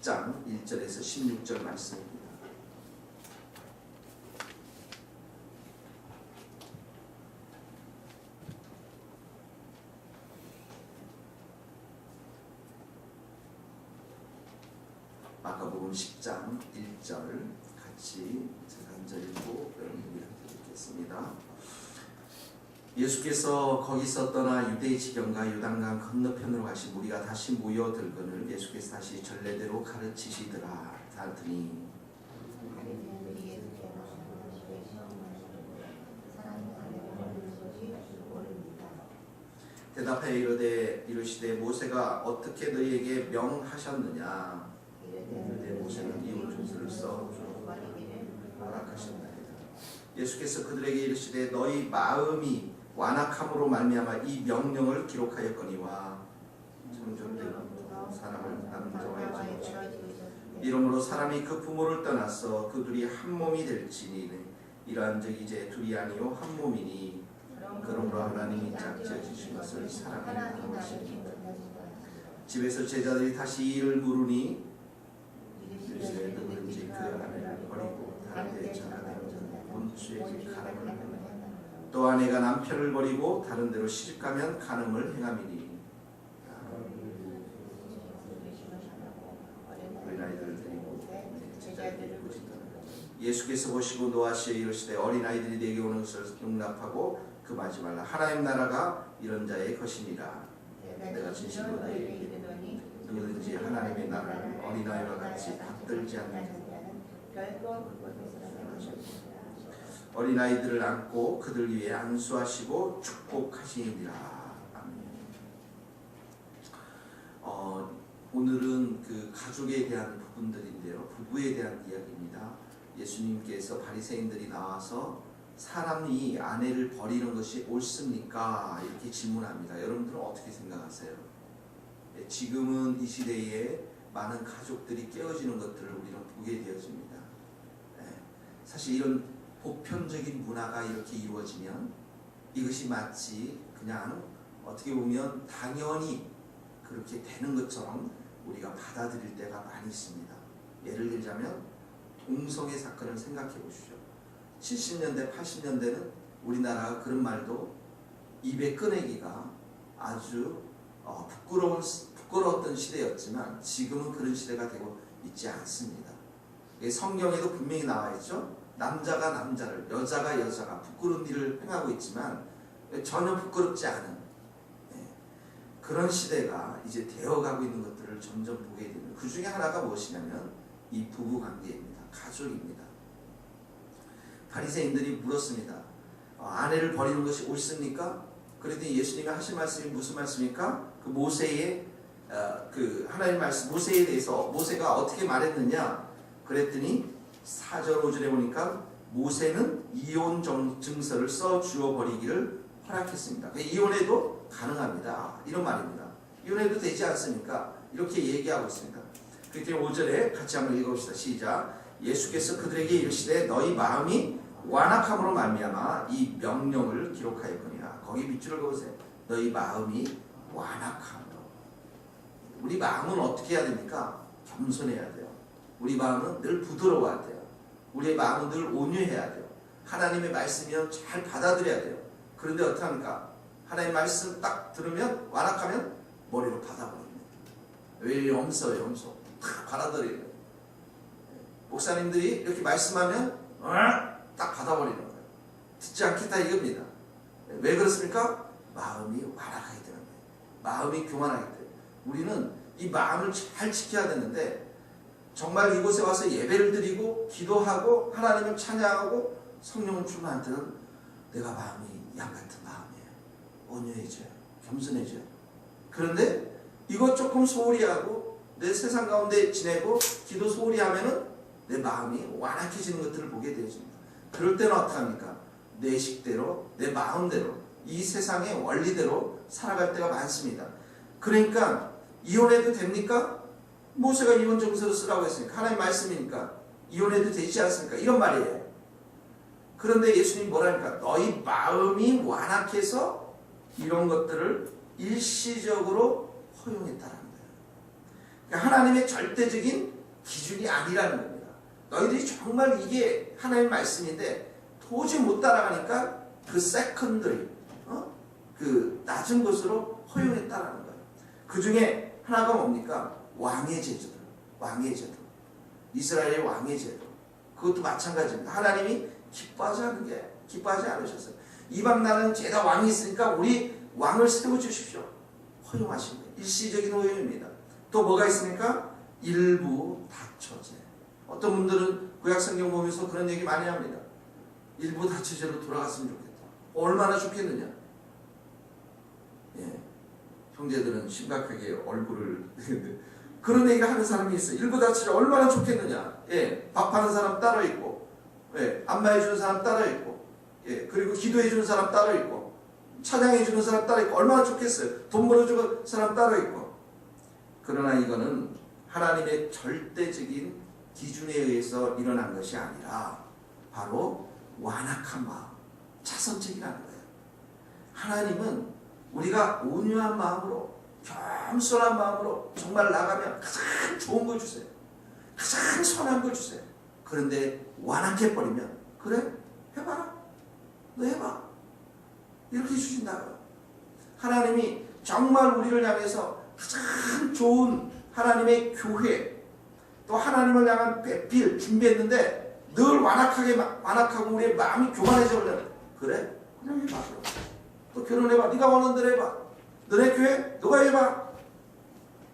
장 1절에서 16절 말씀입니다. 마가복음 10장 1절 같이 제가 먼저 읽고 여러분들이 읽겠습니다. 예수께서 거기서 떠나 유대의 지경과 요단강 건너편으로 가신 무리가 다시 모여들거늘 예수께서 다시 전례대로 가르치시더라 하더니 대답하여 이르시되 모세가 어떻게 너희에게 명하셨느냐? 이르되 모세는 이혼 준수를 써 허락하셨나이다. 예수께서 그들에게 이르시되 너희 마음이 완악함으로 말미암아 이 명령을 기록하였거니와 창조때부터 사람을 남자와 여자로 이러므로 사람이 그 부모를 떠나서 그 둘이 한 몸이 될지니 이러한 적 이제 둘이 아니요 한 몸이니 그러므로 하나님이 짝지어주신 것을 사랑이 나누시니라. 집에서 제자들이 다시 이를 물으니 이르시되 누구든지 그 아내를 버리고 다른 데 자가 되면 본주의 가늠을 행하며 또 아내가 남편을 버리고 다른 데로 시집가면 간음을 행함이니 어린아이들을 데리고 제자들을 보시더라. 예수께서 보시고 노하시어 이르시되 어린아이들이 내게 오는 것을 용납하고 금하지 말라. 하나님 나라가 이런 자의 것이니라. 내가 진실로 너희에게 이르노니 누구든지 하나님의 나라를 어린아이와 같이 받들지 않는 어린아이들을 안고 그들 위에 안수하시고 축복하시니라. 아멘. 오늘은 그 가족에 대한 부분들인데요. 부부에 대한 이야기입니다. 예수님께서 바리새인들이 나와서 사람이 아내를 버리는 것이 옳습니까? 이렇게 질문합니다. 여러분들은 어떻게 생각하세요? 지금은 이 시대에 많은 가족들이 깨어지는 것들을 우리는 보게 되어집니다. 사실 이런 보편적인 문화가 이렇게 이루어지면 이것이 마치 그냥 어떻게 보면 당연히 그렇게 되는 것처럼 우리가 받아들일 때가 많이 있습니다. 예를 들자면 동성애 사건을 생각해 보시죠. 70년대, 80년대는 우리나라가 그런 말도 입에 꺼내기가 아주 부끄러웠던 시대였지만 지금은 그런 시대가 되고 있지 않습니다. 성경에도 분명히 나와 있죠. 남자가 남자를, 여자가 여자가 부끄러운 일을 행하고 있지만 전혀 부끄럽지 않은 그런 시대가 이제 되어가고 있는 것들을 점점 보게 됩니다. 그 중에 하나가 무엇이냐면 이 부부관계입니다. 가족입니다. 바리새인들이 물었습니다. 아내를 버리는 것이 옳습니까? 그랬더니 예수님이 하신 말씀이 무슨 말씀입니까? 그 모세의 그 하나님 말씀 모세에 대해서 모세가 어떻게 말했느냐? 그랬더니 4절 5절에 보니까 모세는 이혼 증서를 써 주어 버리기를 허락했습니다. 이혼해도 가능합니다. 이런 말입니다. 이혼해도 되지 않습니까? 이렇게 얘기하고 있습니다. 그랬더니 5절에 같이 한번 읽어봅시다. 시작. 예수께서 그들에게 이르시되 너희 마음이 완악함으로 말미암아 이 명령을 기록하였거니와. 거기 밑줄을 그으세요. 너희 마음이 완악함으로. 우리 마음은 어떻게 해야 됩니까? 겸손해야 돼요. 우리 마음은 늘 부드러워야 돼요. 우리의 마음은 늘 온유해야 돼요. 하나님의 말씀이면 잘 받아들여야 돼요. 그런데 어떻게 합니까? 하나님의 말씀 딱 들으면 완악하면 머리로 받아버립니다. 왜 염소예요, 염소. 탁 받아들여요. 목사님들이 이렇게 말씀하면 딱 받아버리는 거예요. 듣지 않겠다 이겁니다. 왜 그렇습니까? 마음이 완악하게 되는 거예요. 마음이 교만하게 돼요. 우리는 이 마음을 잘 지켜야 되는데 정말 이곳에 와서 예배를 드리고 기도하고 하나님을 찬양하고 성령을 충만할 때는 내가 마음이 양같은 마음이에요. 온유해져요. 겸손해져요. 그런데 이것 조금 소홀히 하고 내 세상 가운데 지내고 기도 소홀히 하면은 내 마음이 완악해지는 것들을 보게 되어집니다. 그럴 때는 어떻게 합니까? 내 식대로, 내 마음대로, 이 세상의 원리대로 살아갈 때가 많습니다. 그러니까 이혼해도 됩니까? 모세가 이혼 증서를 쓰라고 했으니까 하나님 말씀이니까 이혼해도 되지 않습니까? 이런 말이에요. 그런데 예수님이 뭐라니까? 너희 마음이 완악해서 이런 것들을 일시적으로 허용했다라는 거예요. 그러니까 하나님의 절대적인 기준이 아니라는 겁니다. 너희들이 정말 이게 하나님의 말씀인데 도저히 못 따라가니까 그 세컨더리, 그 낮은 것으로 허용했다라는 거예요. 그 중에 하나가 뭡니까? 왕의 제도들, 왕의 제도, 이스라엘의 왕의 제도. 그것도 마찬가지입니다. 하나님이 기뻐하지 않으셨어요. 이방 나라는 죄다 왕이 있으니까 우리 왕을 세워주십시오. 허용하신 거예요. 일시적인 허용입니다. 또 뭐가 있습니까? 일부 다처제. 어떤 분들은 구약성경 보면서 그런 얘기 많이 합니다. 일부 다처제로 돌아갔으면 좋겠다. 얼마나 좋겠느냐. 예. 형제들은 심각하게 얼굴을 그런 얘기를 하는 사람이 있어요. 일부 다처제 얼마나 좋겠느냐. 예. 밥하는 사람 따로 있고, 예. 안마해주는 사람 따로 있고, 예. 그리고 기도해주는 사람 따로 있고, 찬양해주는 사람 따로 있고, 얼마나 좋겠어요. 돈 벌어주는 사람 따로 있고. 그러나 이거는 하나님의 절대적인 기준에 의해서 일어난 것이 아니라 바로 완악한 마음, 차선책이라는 거예요. 하나님은 우리가 온유한 마음으로, 겸손한 마음으로 정말 나가면 가장 좋은 걸 주세요. 가장 선한 걸 주세요. 그런데 완악해버리면 그래? 해봐라. 너 해봐. 이렇게 주신다고요. 하나님이 정말 우리를 향해서 가장 좋은 하나님의 교회, 또 하나님을 향한 배필 준비했는데 늘 완악하고 우리의 마음이 교만해져 버려요. 그래? 그냥 해봐. 또 결혼해봐. 네가 원하는 대로 해봐. 너네 교회 너가 해봐.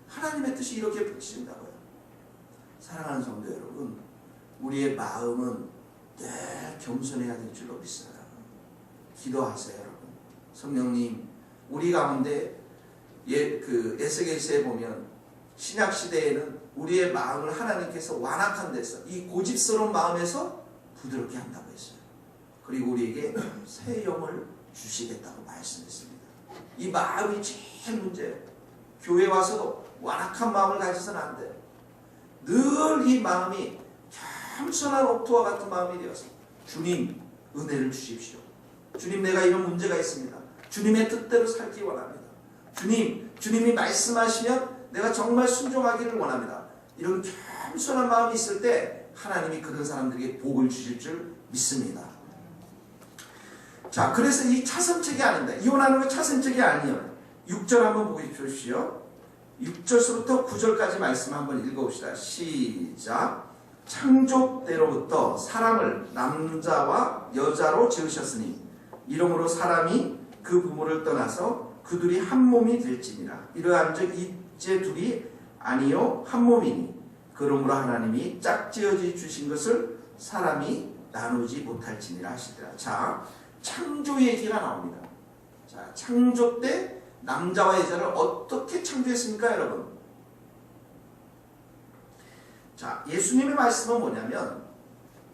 하나님의 뜻이 이렇게 붙이신다고요. 사랑하는 성도 여러분, 우리의 마음은 늘 겸손해야 될 줄로 믿어요. 기도하세요, 여러분. 성령님, 우리 가운데 에스겔서에 보면 신약 시대에는 우리의 마음을 하나님께서 완악한 데서, 이 고집스러운 마음에서 부드럽게 한다고 했어요. 그리고 우리에게 새 영을 주시겠다고 말씀했습니다. 이 마음이 제일 문제예요. 교회 와서도 완악한 마음을 가져서는 안 돼요. 늘 이 마음이 겸손한 옥토와 같은 마음이 되어서 주님 은혜를 주십시오. 주님, 내가 이런 문제가 있습니다. 주님의 뜻대로 살기 원합니다. 주님이 말씀하시면 내가 정말 순종하기를 원합니다. 이런 겸손한 마음이 있을 때 하나님이 그런 사람들에게 복을 주실 줄 믿습니다. 자, 그래서 이 차선책이 아닌데, 이혼하는 건 차선책이 아니에요. 6절 한번 보십시오. 6절부터 9절까지 말씀 한번 읽어봅시다. 시작. 창조 때로부터 사람을 남자와 여자로 지으셨으니 이러므로 사람이 그 부모를 떠나서 그둘이 한 몸이 될지니라. 이러한즉 이제 둘이 아니요 한 몸이니 그러므로 하나님이 짝지어지 주신 것을 사람이 나누지 못할지니라 하시더라. 자, 창조 얘기가 나옵니다. 자, 창조 때 남자와 여자를 어떻게 창조했습니까, 여러분? 자, 예수님의 말씀은 뭐냐면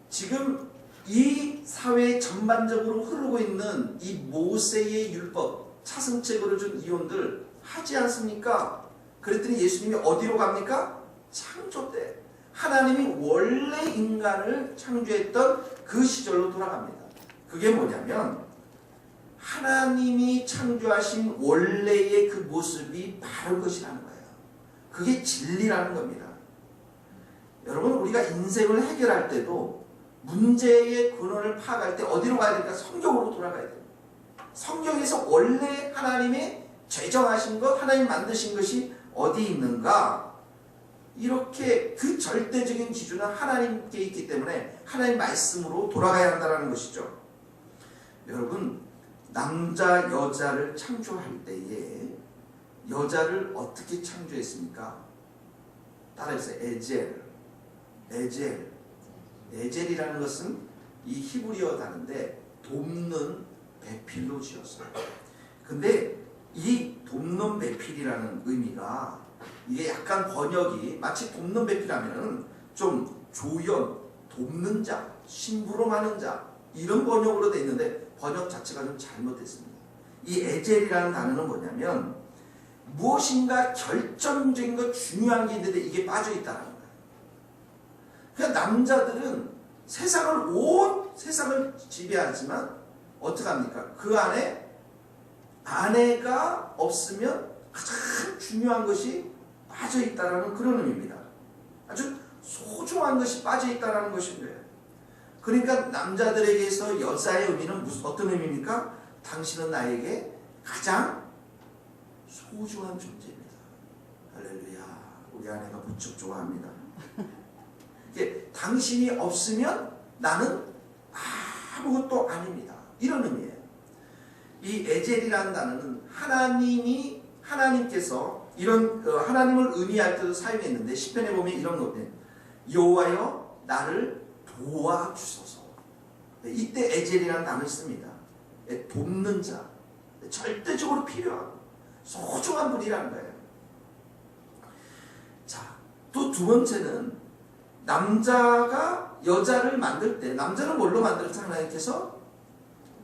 지금 이 사회 전반적으로 흐르고 있는 이 모세의 율법, 차선책으로 준 이혼들 하지 않습니까? 그랬더니 예수님이 어디로 갑니까? 창조 때 하나님이 원래 인간을 창조했던 그 시절로 돌아갑니다. 그게 뭐냐면 하나님이 창조하신 원래의 그 모습이 바른 것이라는 거예요. 그게 진리라는 겁니다. 여러분, 우리가 인생을 해결할 때도 문제의 근원을 파악할 때 어디로 가야 됩니까? 성경으로 돌아가야 됩니다. 성경에서 원래 하나님의 제정하신 것, 하나님 만드신 것이 어디 있는가? 이렇게 그 절대적인 기준은 하나님께 있기 때문에 하나님 말씀으로 돌아가야 한다는 것이죠. 여러분, 남자 여자를 창조할 때에 여자를 어떻게 창조했습니까? 따라해서 에젤이라는 것은 이 히브리어 단어인데 돕는 배필로 지었어요. 근데 이 돕는 배필이라는 의미가 이게 약간 번역이 마치 돕는 배필하면 좀 조연, 돕는 자, 심부름하는 자 이런 번역으로 돼 있는데 번역 자체가 좀 잘못됐습니다. 이 에젤이라는 단어는 뭐냐면 무엇인가 결정적인 것 중요한 게 있는데 이게 빠져 있다는 거예요. 그러니까 남자들은 온 세상을 지배하지만 어떻게 합니까? 그 안에 아내가 없으면 가장 중요한 것이 빠져 있다라는 그런 의미입니다. 아주 소중한 것이 빠져 있다라는 것인데, 그러니까 남자들에게서 여자의 의미는 어떤 의미입니까? 당신은 나에게 가장 소중한 존재입니다. 할렐루야. 우리 아내가 무척 좋아합니다. 이게 당신이 없으면 나는 아무것도 아닙니다. 이런 의미예요. 이 에젤이라는 단어는 하나님께서 이런 하나님을 의미할 때도 사용했는데, 시편에 보면 이런 거예요. 여호와여 나를 도와주소서. 이때 에젤이라는 단어를 씁니다. 돕는 자, 절대적으로 필요한 소중한 분이라는 거예요. 자, 또 두 번째는 남자가 여자를 만들 때, 남자는 뭘로 만들었죠? 하나님께서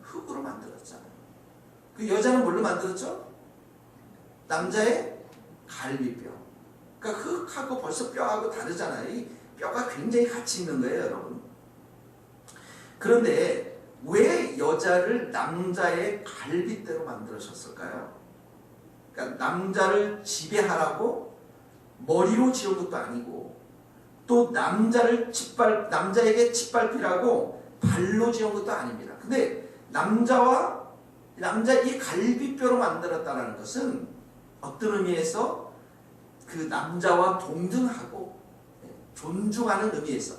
흙으로 만들었잖아요. 그 여자는 뭘로 만들었죠? 남자의 갈비뼈. 그러니까 흙하고 벌써 뼈하고 다르잖아요. 이 뼈가 굉장히 가치 있는 거예요, 여러분. 그런데 왜 여자를 남자의 갈비뼈로 만들으셨을까요? 그러니까 남자를 지배하라고 머리로 지은 것도 아니고, 또 남자에게 짓밟히라고 발로 지은 것도 아닙니다. 근데 남자 이 갈비뼈로 만들었다는 것은 어떤 의미에서 그 남자와 동등하고 존중하는 의미에서,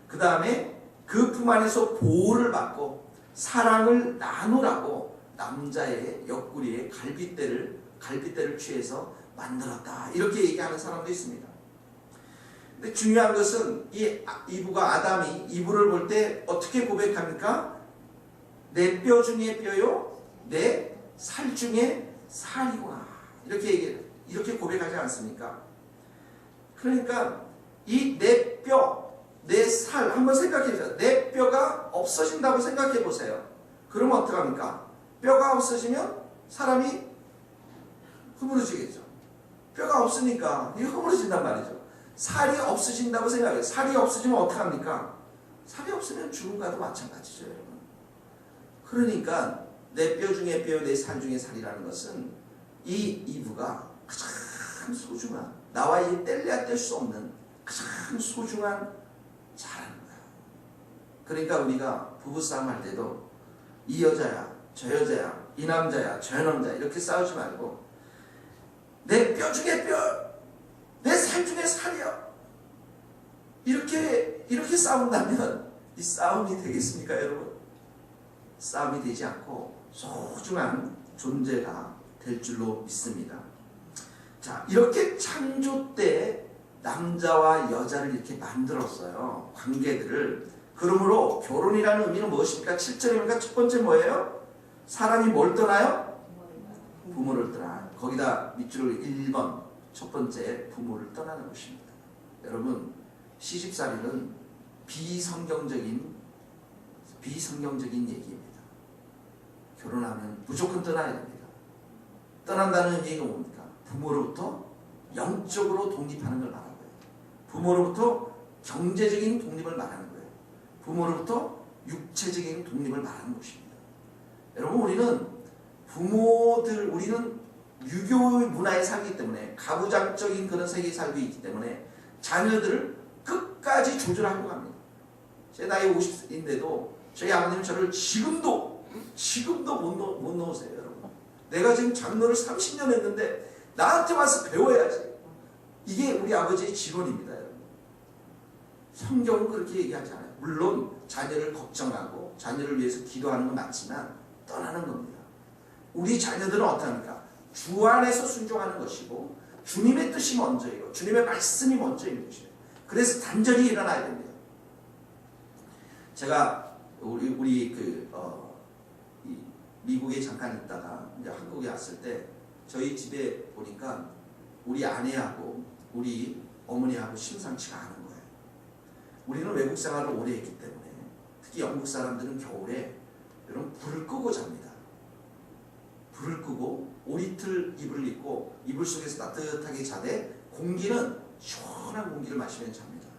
그 다음에 그 품 안에서 보호를 받고 사랑을 나누라고 남자의 옆구리에 갈빗대를 취해서 만들었다, 이렇게 얘기하는 사람도 있습니다. 근데 중요한 것은 이브가, 아담이 이브를 볼 때 어떻게 고백합니까? 내 뼈 중에 뼈요, 내 살 중에 살이구나, 이렇게 고백하지 않습니까? 그러니까 이 내 뼈, 내 살, 한번 생각해 보세요. 내 뼈가 없어진다고 생각해 보세요. 그러면 어떡합니까? 뼈가 없어지면 사람이 흐물어지겠죠. 뼈가 없으니까 이게 흐물어진단 말이죠. 살이 없어진다고 생각해요. 살이 없어지면 어떡합니까? 살이 없으면 죽음과도 마찬가지죠, 여러분. 그러니까 내 뼈 중에 뼈, 내 살 중에 살이라는 것은 이 이브가 가장 소중한, 나와 이 뗄래야 뗄 수 없는 가장 소중한 자라는 거야. 그러니까 우리가 부부싸움 할 때도 이 여자야, 저 여자야, 이 남자야, 저 남자야, 이렇게 싸우지 말고 내 뼈 중에 뼈, 내 살 중에 살이야, 이렇게 싸운다면 이 싸움이 되겠습니까, 여러분? 싸움이 되지 않고 소중한 존재가 될 줄로 믿습니다. 자, 이렇게 창조 때 남자와 여자를 이렇게 만들었어요. 관계들을. 그러므로 결혼이라는 의미는 무엇입니까? 7절입니까? 첫 번째 뭐예요? 사람이 뭘 떠나요? 부모를 떠나. 거기다 밑줄을 1번, 첫 번째 부모를 떠나는 것입니다. 여러분, 시집살이는 비성경적인 얘기입니다. 결혼하면 무조건 떠나야 됩니다. 떠난다는 의미가 뭡니까? 부모로부터 영적으로 독립하는 걸 말하는 거예요. 부모로부터 경제적인 독립을 말하는 거예요. 부모로부터 육체적인 독립을 말하는 것입니다. 여러분, 우리는 유교 문화에 살기 때문에, 가부장적인 그런 세계에 살고 있기 때문에 자녀들을 끝까지 조절하고 갑니다. 제 나이 50인데도 저희 아버님은 저를 지금도 못 놓으세요, 여러분. 내가 지금 장로를 30년 했는데 나한테 와서 배워야지. 이게 우리 아버지의 지론입니다, 여러분. 성경은 그렇게 얘기하지 않아요. 물론 자녀를 걱정하고 자녀를 위해서 기도하는 건 맞지만 떠나는 겁니다. 우리 자녀들은 어떡합니까? 주 안에서 순종하는 것이고 주님의 뜻이 먼저이고 주님의 말씀이 먼저인 것이에요. 그래서 단절이 일어나야 됩니다. 제가 미국에 잠깐 있다가 이제 한국에 왔을 때 저희 집에 보니까 우리 아내하고 우리 어머니하고 심상치가 않은 거예요. 우리는 외국 생활을 오래 했기 때문에, 특히 영국 사람들은 겨울에 여러분 불을 끄고 잡니다. 불을 끄고 오리틀 이불을 입고 이불 속에서 따뜻하게 자되 공기는 시원한 공기를 마시면 잡니다.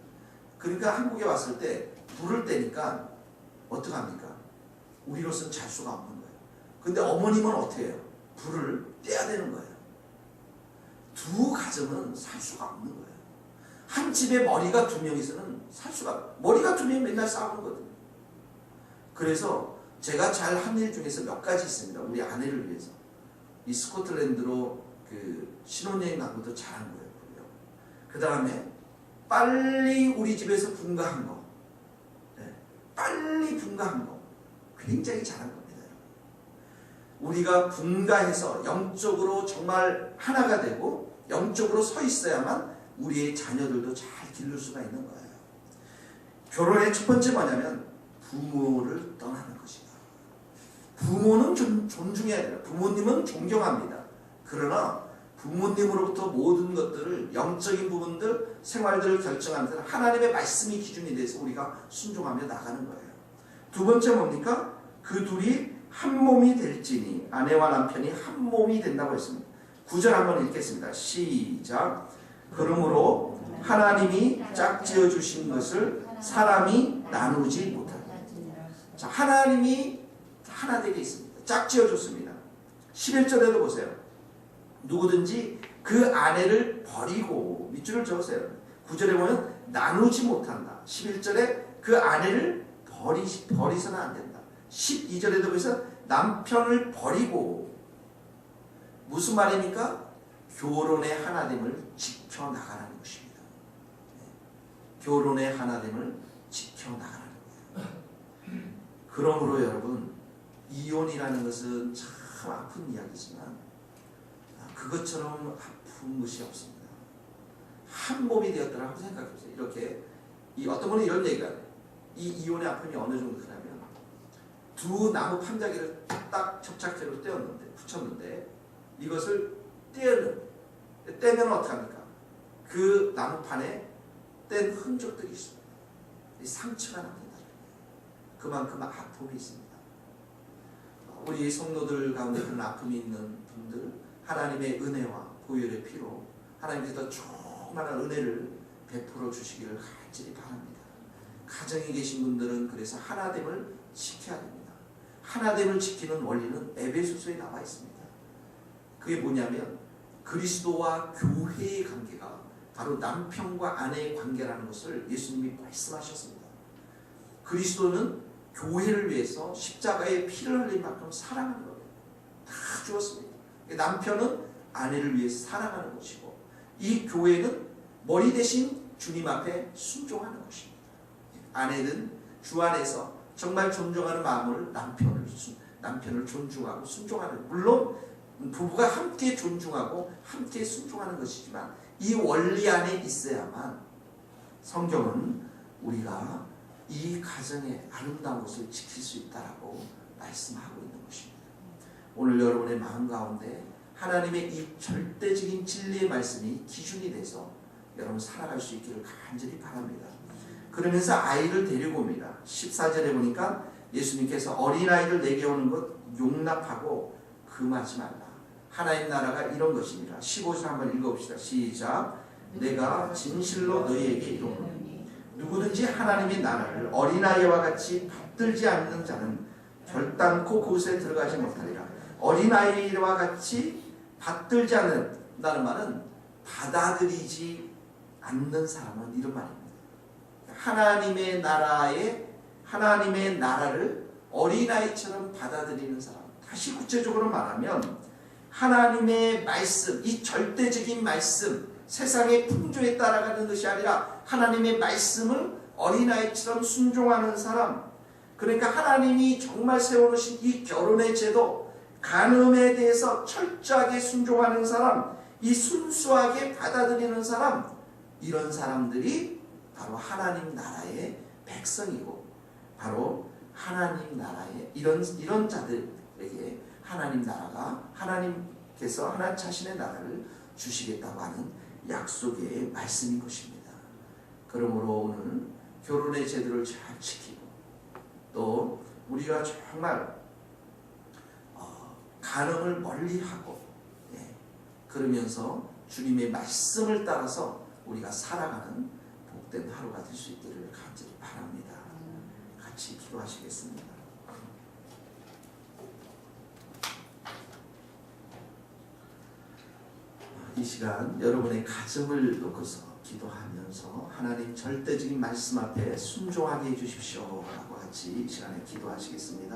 그러니까 한국에 왔을 때 불을 떼니까 어떡합니까? 우리로서는 잘 수가 없는 거예요. 근데 어머님은 어떻게 해요? 불을 떼야 되는 거예요. 두 가정은 살 수가 없는 거예요. 한 집에 머리가 두 명이서는 살 수가, 머리가 두 명이 맨날 싸우는 거거든요. 그래서 제가 잘 한 일 중에서 몇 가지 있습니다. 우리 아내를 위해서. 이 스코틀랜드로 그 신혼여행 간 것도 잘한 거예요. 그 다음에 빨리 우리 집에서 분가한 거, 빨리 분가한 거 굉장히 잘한 겁니다. 우리가 분가해서 영적으로 정말 하나가 되고 영적으로 서 있어야만 우리의 자녀들도 잘 기를 수가 있는 거예요. 결혼의 첫 번째 뭐냐면 부모를 떠나는 것이다. 부모는 존중해야 돼요. 부모님은 존경합니다. 그러나 부모님으로부터 모든 것들을, 영적인 부분들, 생활들을 결정하는 데는 하나님의 말씀이 기준이 돼서 우리가 순종하며 나가는 거예요. 두 번째 뭡니까? 그 둘이 한 몸이 될지니, 아내와 남편이 한 몸이 된다고 했습니다. 9절 한번 읽겠습니다. 시작. 그러므로 하나님이 짝지어 주신 것을 사람이 나누지 못한다. 자, 하나님이 하나 되게 있습니다. 짝지어 줬습니다. 11절에도 보세요. 누구든지 그 아내를 버리고, 밑줄을 적으세요. 9절에 보면 나누지 못한다. 11절에 그 아내를 버리서는 안 된다. 12절에도 보면서 남편을 버리고, 무슨 말입니까? 결혼의 하나됨을 지켜나가라는 것입니다. 결혼의 하나됨을 지켜나가라는 거예요. 그러므로 여러분, 이혼이라는 것은 참 아픈 이야기지만 그것처럼 아픈 것이 없습니다. 한 몸이 되었더라고 생각해보세요. 이렇게 어떤 분은 이런 얘기가 해요. 이 이혼의 아픔이 어느 정도 되냐면, 두 나무 판자기를 딱 접착제로 붙였는데 이것을 떼면 어떡합니까? 그 나무판에 뗀 흔적들이 있습니다. 상처가 납니다. 그만큼 아픔이 있습니다. 우리 성도들 가운데 그런 아픔이 있는 분들, 하나님의 은혜와 보혈의 피로 하나님께서 충만한 은혜를 베풀어 주시기를 간절히 바랍니다. 가정에 계신 분들은 그래서 하나됨을 지켜야 됩니다. 하나됨을 지키는 원리는 에베소서에 나와 있습니다. 그게 뭐냐면 그리스도와 교회의 관계가 바로 남편과 아내의 관계라는 것을 예수님이 말씀하셨습니다. 그리스도는 교회를 위해서 십자가의 피를 흘린 만큼 사랑하는 거예요. 다 주었습니다. 남편은 아내를 위해서 사랑하는 것이고, 이 교회는 머리 대신 주님 앞에 순종하는 것입니다. 아내는 주 안에서 정말 존중하는 마음으로 남편을 존중하고 순종하는, 물론 부부가 함께 존중하고 함께 순종하는 것이지만 이 원리 안에 있어야만 성경은 우리가 이 가정의 아름다운 것을 지킬 수 있다라고 말씀하고 있는 것입니다. 오늘 여러분의 마음 가운데 하나님의 이 절대적인 진리의 말씀이 기준이 돼서 여러분 살아갈 수 있기를 간절히 바랍니다. 그러면서 아이를 데리고 옵니다. 14절에 보니까 예수님께서 어린아이를 내게 오는 것 용납하고 금하지 말라. 하나님 나라가 이런 것입니다. 15절 한번 읽어봅시다. 시작. 내가 진실로 너희에게 이르노니 누구든지 하나님의 나라를 어린아이와 같이 받들지 않는 자는 결단코 그곳에 들어가지 못하리라. 어린아이와 같이 받들지 않는다는 말은 받아들이지 않는 사람은 이런 말입니다. 하나님의 나라를 어린아이처럼 받아들이는 사람. 다시 구체적으로 말하면 하나님의 말씀, 이 절대적인 말씀, 세상의 풍조에 따라가는 것이 아니라 하나님의 말씀을 어린아이처럼 순종하는 사람, 그러니까 하나님이 정말 세워놓으신 이 결혼의 제도, 간음에 대해서 철저하게 순종하는 사람, 이 순수하게 받아들이는 사람, 이런 사람들이 바로 하나님 나라의 백성이고, 바로 하나님 나라의 이런 자들에게 하나님 나라가, 하나님께서 하나님 자신의 나라를 주시겠다고 하는 약속의 말씀인 것입니다. 그러므로 오늘 결혼의 제도를 잘 지키고, 또 우리가 정말 간음을 멀리하고, 그러면서 주님의 말씀을 따라서 우리가 살아가는 복된 하루가 될 수 있기를 간절히 바랍니다. 같이 기도하시겠습니다. 이 시간 여러분의 가정을 놓고서 기도하면서 하나님 절대적인 말씀 앞에 순종하게 해주십시오 라고 같이 이 시간에 기도하시겠습니다.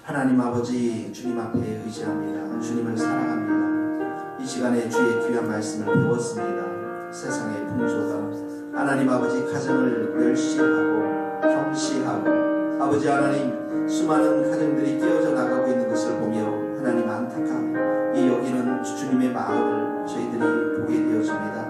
하나님 아버지, 주님 앞에 의지합니다. 주님을 사랑합니다. 이 시간에 주의 귀한 말씀을 배웠습니다. 세상의 풍조가 하나님 아버지 가정을 멸시하고 경시하고 아버지 하나님 수많은 가정들이 깨어져 나가고 있는 것을 보며 하나님 안타까이 여기는 주님의 마음을 저희들이 보게 되어집니다.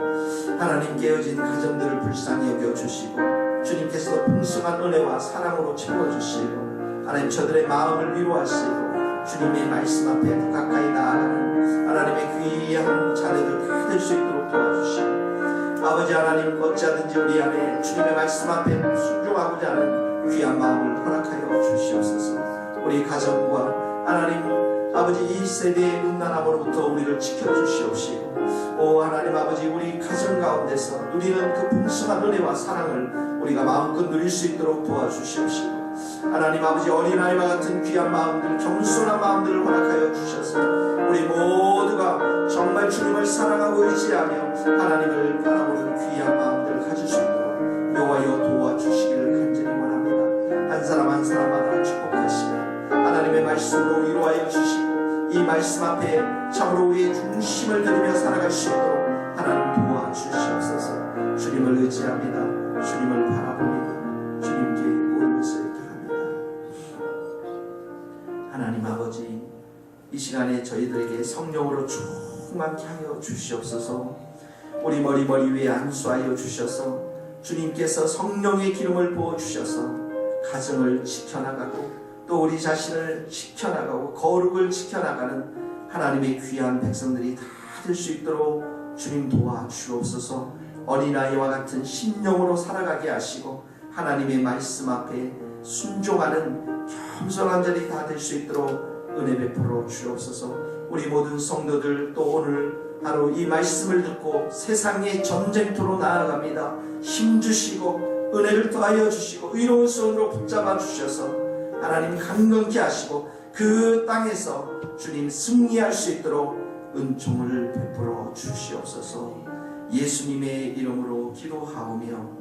하나님 깨어진 가정들을 불쌍히 여겨주시고 주님께서 풍성한 은혜와 사랑으로 채워주시고 하나님 저들의 마음을 위로하시고 주님의 말씀 앞에 더 가까이 나아가는 하나님의 귀한 자녀들 다 될 수 있도록 도와주시고 아버지 하나님 어찌하든지 우리 안에 주님의 말씀 앞에 순종하고자 하는 귀한 마음을 허락하여 주시옵소서. 우리 가정과 하나님 아버지 이 세대의 음란함으로부터 우리를 지켜주시옵시고 오 하나님 아버지 우리 가정 가운데서 누리는 그 풍성한 은혜와 사랑을 우리가 마음껏 누릴 수 있도록 도와주시옵시고 하나님 아버지 어린아이와 같은 귀한 마음들 겸손한 마음들을 허락하여 주셔서 우리 모두가 정말 주님을 사랑하고 의지하며 하나님을 바라보는 귀한 마음들을 가질 수 있도록 여호와여 도와주시기를 간절히 원합니다. 한 사람 한 사람마다 축복하시며 하나님의 말씀으로 위로하여 주시고 이 말씀 앞에 참으로 우리의 중심을 들이며 살아갈 수 있도록 하나님 도와주시옵소서. 주님을 의지합니다. 주님을 바라봅니다. 주님께 모든 것을 합니다. 하나님 아버지 이 시간에 저희들에게 성령으로 충만케 하여 주시옵소서. 우리 머리 위에 안수하여 주셔서 주님께서 성령의 기름을 부어주셔서 가정을 지켜나가고 또 우리 자신을 지켜나가고 거룩을 지켜나가는 하나님의 귀한 백성들이 다 될 수 있도록 주님 도와주옵소서. 어린아이와 같은 심령으로 살아가게 하시고 하나님의 말씀 앞에 순종하는 겸손한 자리 다 될 수 있도록 은혜 베풀어 주옵소서. 우리 모든 성도들 또 오늘 하루 이 말씀을 듣고 세상의 전쟁터로 나아갑니다. 힘주시고 은혜를 더하여 주시고 의로운 손으로 붙잡아 주셔서 하나님 강건케 하시고 그 땅에서 주님 승리할 수 있도록 은총을 베풀어 주시옵소서. 예수님의 이름으로 기도하오며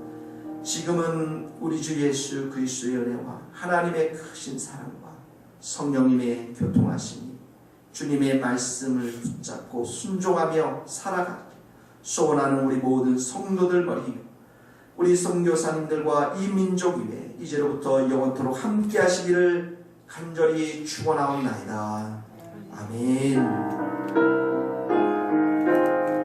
지금은 우리 주 예수 그리스도의 은혜와 하나님의 크신 사랑과 성령님의 교통하심이 주님의 말씀을 붙잡고 순종하며 살아가기 소원하는 우리 모든 성도들 머리 우리 선교사님들과 이 민족 위에 이제로부터 영원토록 함께 하시기를 간절히 축원하옵나이다. 아멘.